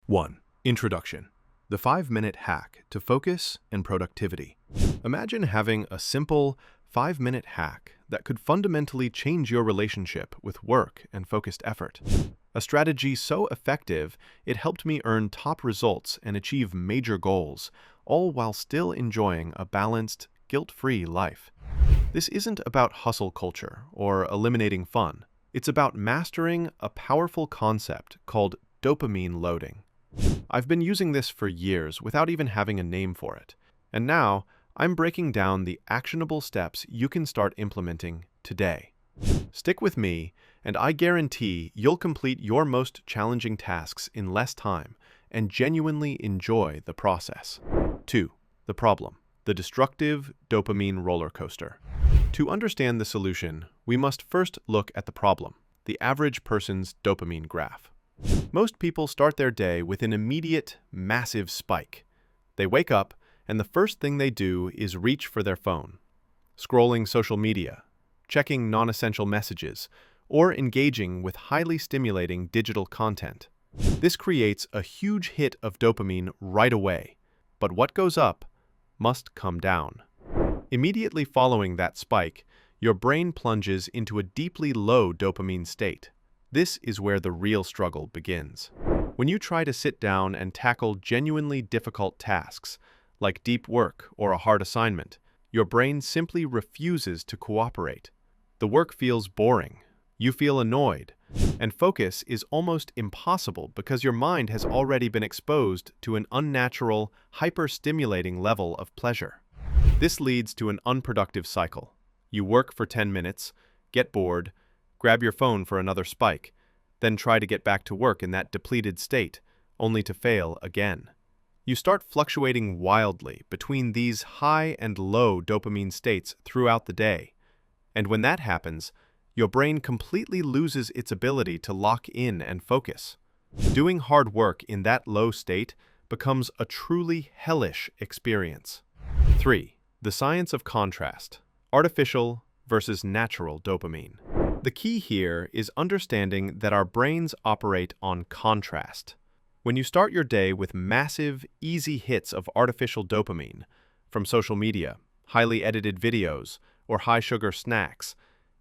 1. Introduction. The 5-minute hack to focus and productivity. Imagine having a simple 5-minute hack that could fundamentally change your relationship with work and focused effort. A strategy so effective, it helped me earn top results and achieve major goals, all while still enjoying a balanced, guilt-free life. This isn't about hustle culture or eliminating fun. It's about mastering a powerful concept called dopamine loading. I've been using this for years without even having a name for it, and now I'm breaking down the actionable steps you can start implementing today. Stick with me, and I guarantee you'll complete your most challenging tasks in less time and genuinely enjoy the process. 2. The problem. The destructive dopamine roller coaster. To understand the solution, we must first look at the problem, the average person's dopamine graph. Most people start their day with an immediate, massive spike. They wake up, and the first thing they do is reach for their phone, scrolling social media, checking non-essential messages, or engaging with highly stimulating digital content. This creates a huge hit of dopamine right away, but what goes up must come down. Immediately following that spike, your brain plunges into a deeply low dopamine state. This is where the real struggle begins. When you try to sit down and tackle genuinely difficult tasks, like deep work or a hard assignment, your brain simply refuses to cooperate. The work feels boring, you feel annoyed, and focus is almost impossible because your mind has already been exposed to an unnatural, hyper-stimulating level of pleasure. This leads to an unproductive cycle. You work for 10 minutes, get bored, grab your phone for another spike, then try to get back to work in that depleted state, only to fail again. You start fluctuating wildly between these high and low dopamine states throughout the day. And when that happens, your brain completely loses its ability to lock in and focus. Doing hard work in that low state becomes a truly hellish experience. 3. The science of contrast. Artificial versus natural dopamine. The key here is understanding that our brains operate on contrast. When you start your day with massive, easy hits of artificial dopamine from social media, highly edited videos, or high-sugar snacks,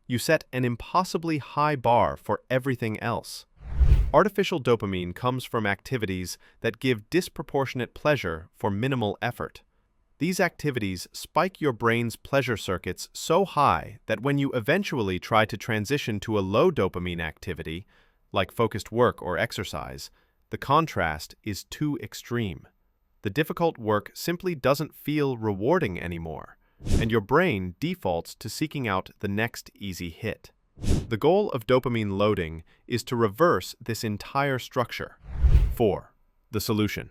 you set an impossibly high bar for everything else. Artificial dopamine comes from activities that give disproportionate pleasure for minimal effort. These activities spike your brain's pleasure circuits so high that when you eventually try to transition to a low dopamine activity, like focused work or exercise, the contrast is too extreme. The difficult work simply doesn't feel rewarding anymore, and your brain defaults to seeking out the next easy hit. The goal of dopamine loading is to reverse this entire structure. 4. The solution.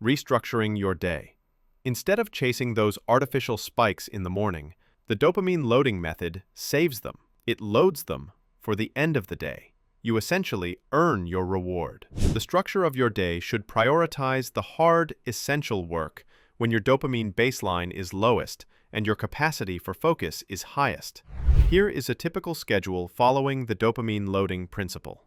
Restructuring your day. Instead of chasing those artificial spikes in the morning, the dopamine loading method saves them. It loads them for the end of the day. You essentially earn your reward. The structure of your day should prioritize the hard, essential work when your dopamine baseline is lowest and your capacity for focus is highest. Here is a typical schedule following the dopamine loading principle.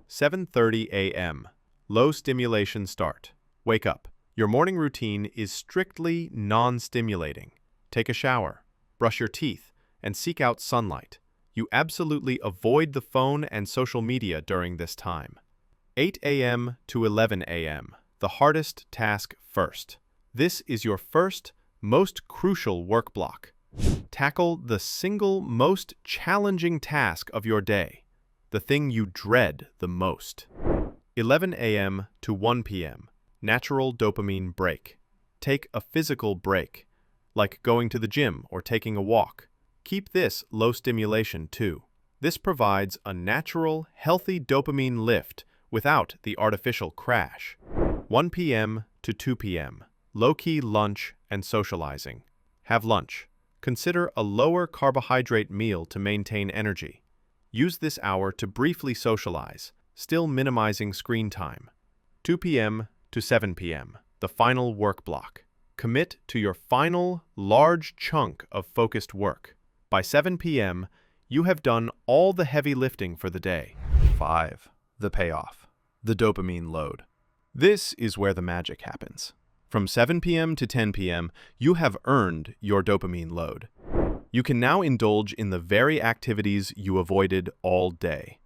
7:30 a.m. Low stimulation start. Wake up. Your morning routine is strictly non-stimulating. Take a shower, brush your teeth, and seek out sunlight. You absolutely avoid the phone and social media during this time. 8 a.m. to 11 a.m. The hardest task first. This is your first, most crucial work block. Tackle the single most challenging task of your day, the thing you dread the most. 11 a.m. to 1 p.m. Natural dopamine break. Take a physical break, like going to the gym or taking a walk. Keep this low stimulation too. This provides a natural, healthy dopamine lift without the artificial crash. 1 p.m. to 2 p.m. Low-key lunch and socializing. Have lunch. Consider a lower carbohydrate meal to maintain energy. Use this hour to briefly socialize, still minimizing screen time. 2 p.m. to 7 p.m. The final work block. Commit to your final, large chunk of focused work. By 7 p.m., you have done all the heavy lifting for the day. 5. The payoff. The dopamine load. This is where the magic happens. From 7 p.m. to 10 p.m., you have earned your dopamine load. You can now indulge in the very activities you avoided all day.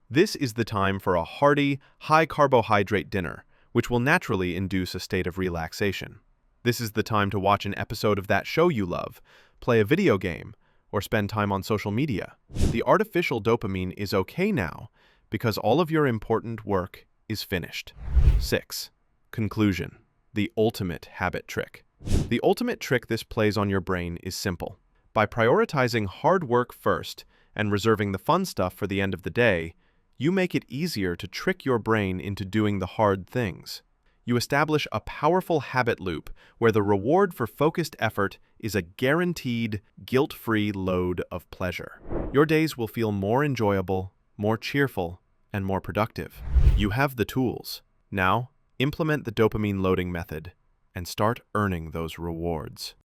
This is the time for a hearty, high-carbohydrate dinner, which will naturally induce a state of relaxation. This is the time to watch an episode of that show you love, play a video game, or spend time on social media. The artificial dopamine is okay now because all of your important work is finished. 6. Conclusion. The ultimate habit trick. The ultimate trick this plays on your brain is simple. By prioritizing hard work first and reserving the fun stuff for the end of the day, you make it easier to trick your brain into doing the hard things. You establish a powerful habit loop where the reward for focused effort is a guaranteed, guilt-free load of pleasure. Your days will feel more enjoyable, more cheerful, and more productive. You have the tools. Now, implement the dopamine loading method and start earning those rewards.